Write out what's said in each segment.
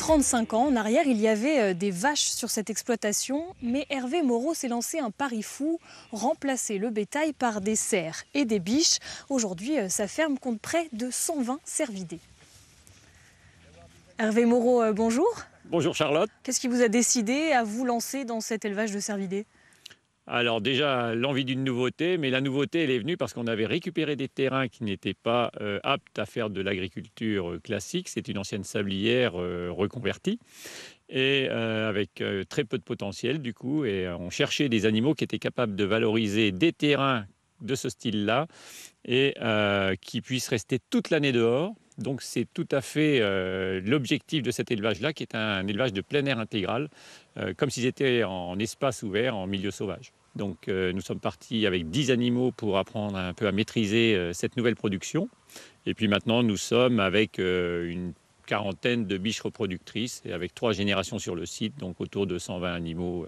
35 ans en arrière, il y avait des vaches sur cette exploitation, mais Hervé Moreau s'est lancé un pari fou, remplacer le bétail par des cerfs et des biches. Aujourd'hui, sa ferme compte près de 120 cervidés. Hervé Moreau, bonjour. Bonjour Charlotte. Qu'est-ce qui vous a décidé à vous lancer dans cet élevage de cervidés? Alors déjà, l'envie d'une nouveauté, mais la nouveauté, elle est venue parce qu'on avait récupéré des terrains qui n'étaient pas aptes à faire de l'agriculture classique. C'est une ancienne sablière reconvertie et avec très peu de potentiel du coup. Et on cherchait des animaux qui étaient capables de valoriser des terrains de ce style-là et qui puissent rester toute l'année dehors. Donc c'est tout à fait l'objectif de cet élevage-là, qui est un élevage de plein air intégral, comme s'ils étaient en espace ouvert, en milieu sauvage. Donc nous sommes partis avec 10 animaux pour apprendre un peu à maîtriser cette nouvelle production. Et puis maintenant, nous sommes avec une quarantaine de biches reproductrices et avec 3 générations sur le site, donc autour de 120 animaux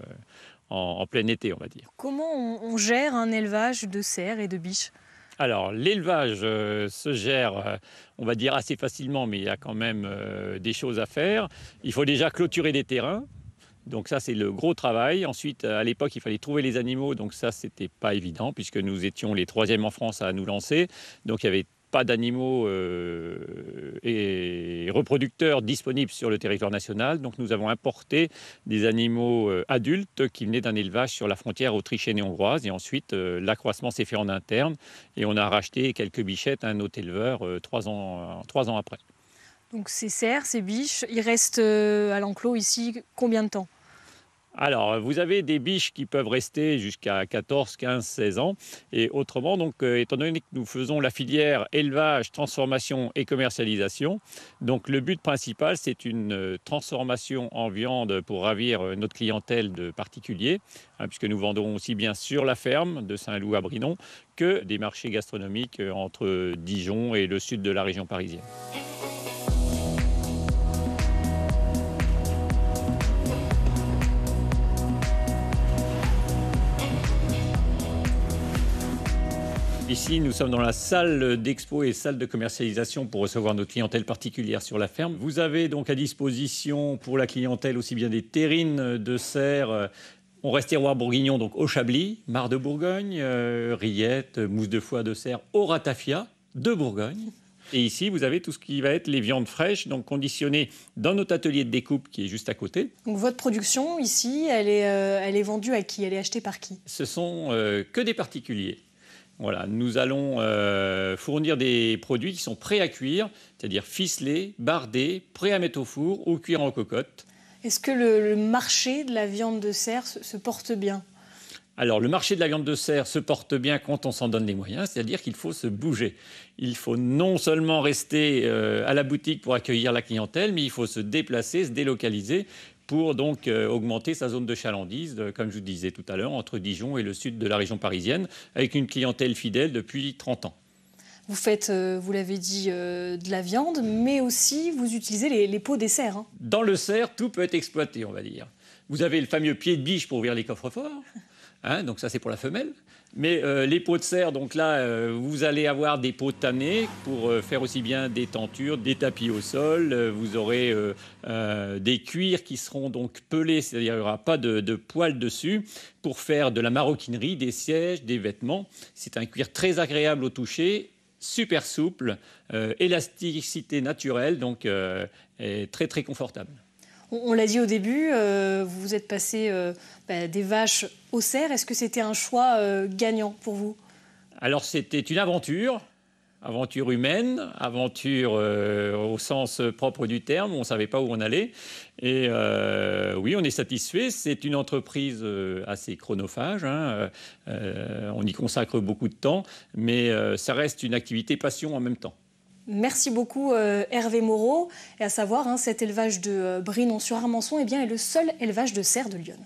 en plein été, on va dire. Comment on gère un élevage de cerfs et de biches? Alors, l'élevage se gère, on va dire, assez facilement, mais il y a quand même des choses à faire. Il faut déjà clôturer des terrains. Donc ça, c'est le gros travail. Ensuite, à l'époque, il fallait trouver les animaux. Donc ça, c'était pas évident, puisque nous étions les 3e en France à nous lancer. Donc il n'y avait pas d'animaux et reproducteurs disponibles sur le territoire national. Donc nous avons importé des animaux adultes qui venaient d'un élevage sur la frontière autrichienne et hongroise. Et ensuite, l'accroissement s'est fait en interne. Et on a racheté quelques bichettes à un autre éleveur 3 ans après. Donc ces cerfs, ces biches, ils restent à l'enclos ici combien de temps? Alors, vous avez des biches qui peuvent rester jusqu'à 14, 15, 16 ans. Et autrement, donc, étant donné que nous faisons la filière élevage, transformation et commercialisation, donc le but principal, c'est une transformation en viande pour ravir notre clientèle de particuliers, puisque nous vendons aussi bien sur la ferme de Saint-Loup à Brinon que des marchés gastronomiques entre Dijon et le sud de la région parisienne. Ici, nous sommes dans la salle d'expo et salle de commercialisation pour recevoir notre clientèle particulière sur la ferme. Vous avez donc à disposition pour la clientèle aussi bien des terrines de cerfs, on reste terroir bourguignon, donc au Chablis, Marc de Bourgogne, rillettes, mousse de foie de cerf au ratafia de Bourgogne. Et ici, vous avez tout ce qui va être les viandes fraîches, donc conditionnées dans notre atelier de découpe qui est juste à côté. Donc votre production ici, elle est vendue à qui? Elle est achetée par qui? Ce sont que des particuliers. Voilà, nous allons fournir des produits qui sont prêts à cuire, c'est-à-dire ficelés, bardés, prêts à mettre au four ou cuire en cocotte. Est-ce que le marché de la viande de cerf se porte bien? Alors, le marché de la viande de cerf se porte bien quand on s'en donne les moyens, c'est-à-dire qu'il faut se bouger. Il faut non seulement rester à la boutique pour accueillir la clientèle, mais il faut se déplacer, se délocaliser pour donc augmenter sa zone de chalandise, comme je vous disais tout à l'heure, entre Dijon et le sud de la région parisienne, avec une clientèle fidèle depuis 30 ans. Vous faites, vous l'avez dit, de la viande, mais aussi vous utilisez les peaux des cerfs. Hein. Dans le cerf, tout peut être exploité, on va dire. Vous avez le fameux pied de biche pour ouvrir les coffres-forts. Donc ça, c'est pour la femelle. Mais les peaux de cerf, donc là, vous allez avoir des peaux tannées pour faire aussi bien des tentures, des tapis au sol. Vous aurez des cuirs qui seront donc pelés, c'est-à-dire il n'y aura pas de poils dessus, pour faire de la maroquinerie, des sièges, des vêtements. C'est un cuir très agréable au toucher, super souple, élasticité naturelle, donc très très confortable. On l'a dit au début, vous êtes passé des vaches aux cerfs. Est-ce que c'était un choix gagnant pour vous? Alors c'était une aventure humaine, aventure au sens propre du terme, on ne savait pas où on allait. Et oui, on est satisfait. C'est une entreprise assez chronophage, on y consacre beaucoup de temps, mais ça reste une activité passion en même temps. Merci beaucoup Hervé Moreau. Et à savoir, cet élevage de Brinon-sur-Armançon est le seul élevage de cerfs de l'Yonne.